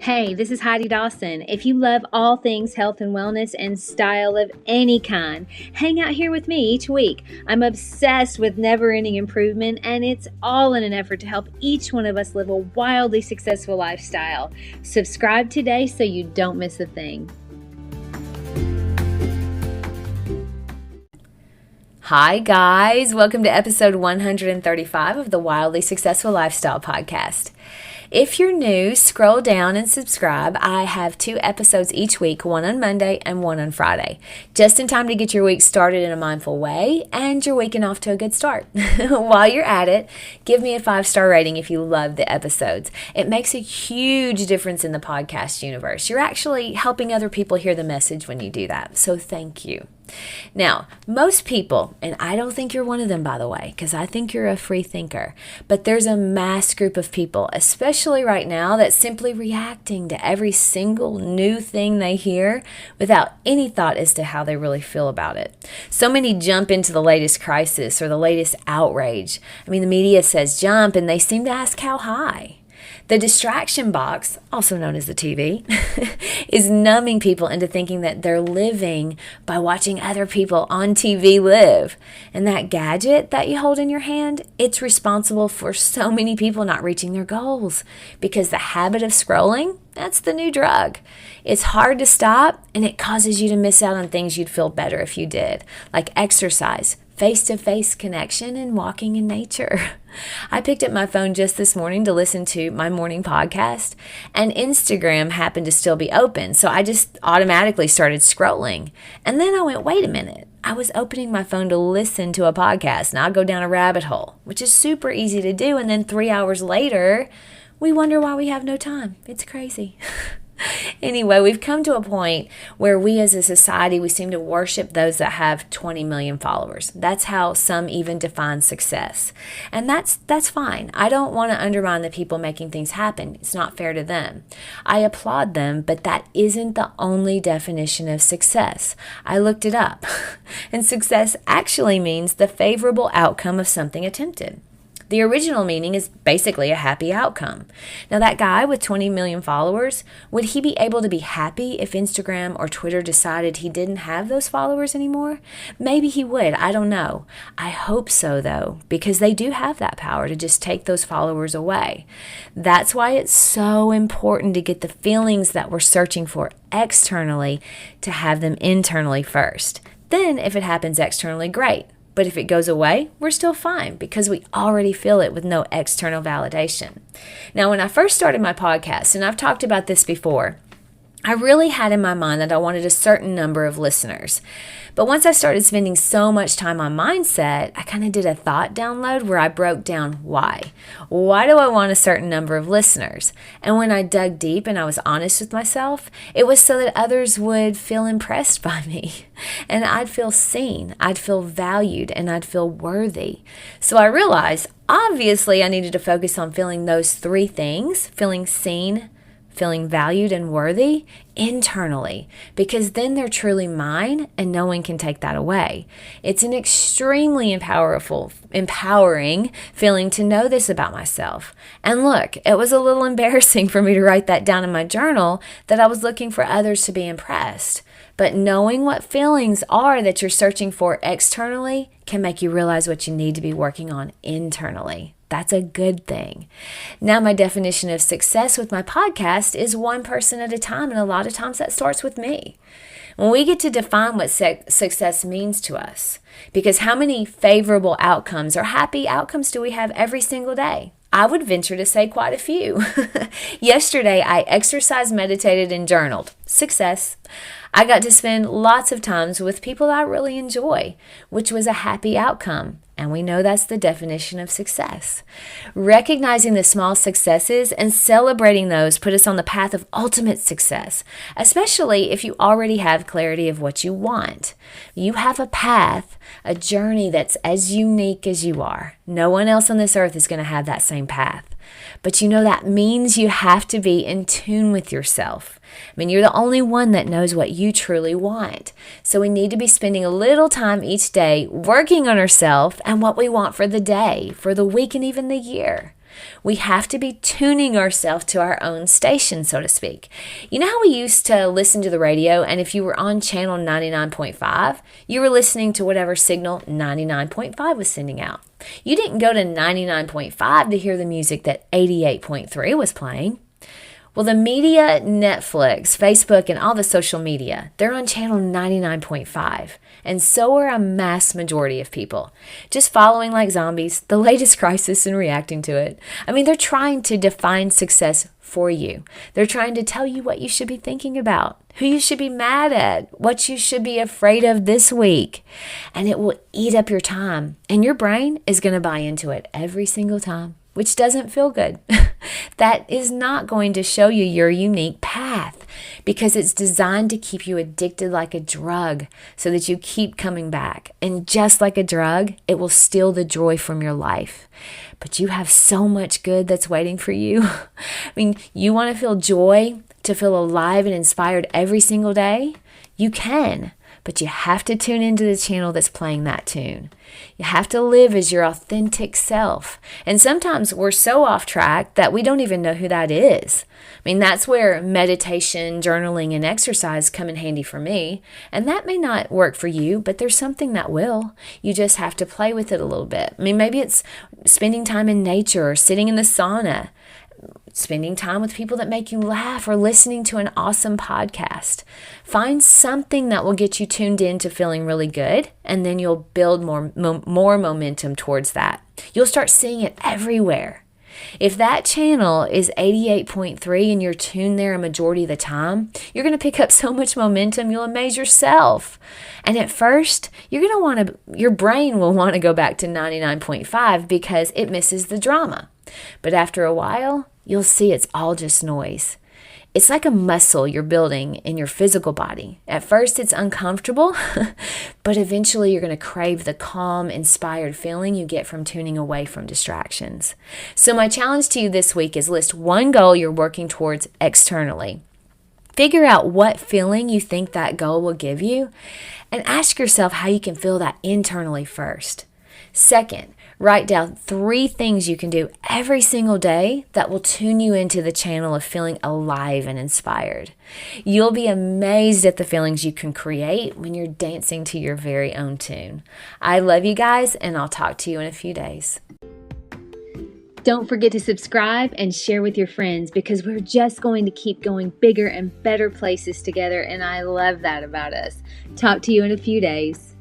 Hey, this is Heidi Dawson. If you love all things health and wellness and style of any kind, hang out here with me each week. I'm obsessed with never-ending improvement, and it's all in an effort to help each one of us live a wildly successful lifestyle. Subscribe today so you don't miss a thing. Hi guys, welcome to episode 135 of the Wildly Successful Lifestyle Podcast. If you're new, scroll down and subscribe. I have 2 episodes each week, one on Monday and one on Friday, just in time to get your week started in a mindful way and your weekend off to a good start. While you're at it, give me a 5-star rating if you love the episodes. It makes a huge difference in the podcast universe. You're actually helping other people hear the message when you do that, so thank you. Now, most people, and I don't think you're one of them, by the way, because I think you're a free thinker, but there's a mass group of people, especially right now, that's simply reacting to every single new thing they hear without any thought as to how they really feel about it. So many jump into the latest crisis or the latest outrage. I mean, the media says jump, and they seem to ask how high. The distraction box, also known as the TV, is numbing people into thinking that they're living by watching other people on TV live. And that gadget that you hold in your hand, it's responsible for so many people not reaching their goals because the habit of scrolling, that's the new drug. It's hard to stop, and it causes you to miss out on things you'd feel better if you did, like exercise, face-to-face connection, and walking in nature. I picked up my phone just this morning to listen to my morning podcast, and Instagram happened to still be open, so I just automatically started scrolling. And then I went, wait a minute, I was opening my phone to listen to a podcast, and I'll go down a rabbit hole, which is super easy to do, and then 3 hours later, we wonder why we have no time. It's crazy. Anyway, we've come to a point where we as a society, we seem to worship those that have 20 million followers. That's how some even define success. And that's fine. I don't want to undermine the people making things happen. It's not fair to them. I applaud them, but that isn't the only definition of success. I looked it up. And success actually means the favorable outcome of something attempted. The original meaning is basically a happy outcome. Now, that guy with 20 million followers, would he be able to be happy if Instagram or Twitter decided he didn't have those followers anymore? Maybe he would. I don't know. I hope so, though, because they do have that power to just take those followers away. That's why it's so important to get the feelings that we're searching for externally to have them internally first. Then, if it happens externally, great. But if it goes away, we're still fine because we already feel it with no external validation. Now, when I first started my podcast, and I've talked about this before, I really had in my mind that I wanted a certain number of listeners. But once I started spending so much time on mindset, I kind of did a thought download where I broke down why. Why do I want a certain number of listeners? And when I dug deep and I was honest with myself, it was so that others would feel impressed by me. And I'd feel seen, I'd feel valued, and I'd feel worthy. So I realized, obviously, I needed to focus on feeling those 3 things, feeling seen, feeling valued and worthy internally, because then they're truly mine and no one can take that away. It's an extremely empowering feeling to know this about myself. And look, it was a little embarrassing for me to write that down in my journal that I was looking for others to be impressed. But knowing what feelings are that you're searching for externally can make you realize what you need to be working on internally. That's a good thing. Now, my definition of success with my podcast is one person at a time, and a lot of times that starts with me. When we get to define what success means to us, because how many favorable outcomes or happy outcomes do we have every single day? I would venture to say quite a few. Yesterday, I exercised, meditated, and journaled. Success. I got to spend lots of times with people I really enjoy, which was a happy outcome. And we know that's the definition of success. Recognizing the small successes and celebrating those put us on the path of ultimate success, especially if you already have clarity of what you want. You have a path, a journey that's as unique as you are. No one else on this earth is going to have that same path. But you know that means you have to be in tune with yourself. I mean, you're the only one that knows what you truly want. So we need to be spending a little time each day working on ourselves and what we want for the day, for the week, and even the year. We have to be tuning ourselves to our own station, so to speak. You know how we used to listen to the radio, and if you were on channel 99.5, you were listening to whatever signal 99.5 was sending out. You didn't go to 99.5 to hear the music that 88.3 was playing. Well, the media, Netflix, Facebook, and all the social media, they're on channel 99.5. And so are a mass majority of people, just following like zombies the latest crisis and reacting to it. I mean, they're trying to define success for you. They're trying to tell you what you should be thinking about, who you should be mad at, what you should be afraid of this week. And it will eat up your time. And your brain is going to buy into it every single time, which doesn't feel good. That is not going to show you your unique path because it's designed to keep you addicted like a drug so that you keep coming back. And just like a drug, it will steal the joy from your life. But you have so much good that's waiting for you. I mean, you want to feel joy, to feel alive and inspired every single day? You can. But you have to tune into the channel that's playing that tune. You have to live as your authentic self. And sometimes we're so off track that we don't even know who that is. I mean, that's where meditation, journaling, and exercise come in handy for me. And that may not work for you, but there's something that will. You just have to play with it a little bit. I mean, maybe it's spending time in nature or sitting in the sauna, spending time with people that make you laugh, or listening to an awesome podcast. Find something that will get you tuned in to feeling really good, and then you'll build more momentum towards that. You'll start seeing it everywhere. If that channel is 88.3 and you're tuned there a majority of the time, you're going to pick up so much momentum, you'll amaze yourself. And at first, your brain will want to go back to 99.5 because it misses the drama. But after a while, you'll see it's all just noise. It's like a muscle you're building in your physical body. At first, it's uncomfortable, but eventually you're going to crave the calm, inspired feeling you get from tuning away from distractions. So my challenge to you this week is list one goal you're working towards externally. Figure out what feeling you think that goal will give you, and ask yourself how you can feel that internally first. Second, write down 3 things you can do every single day that will tune you into the channel of feeling alive and inspired. You'll be amazed at the feelings you can create when you're dancing to your very own tune. I love you guys, and I'll talk to you in a few days. Don't forget to subscribe and share with your friends because we're just going to keep going bigger and better places together, and I love that about us. Talk to you in a few days.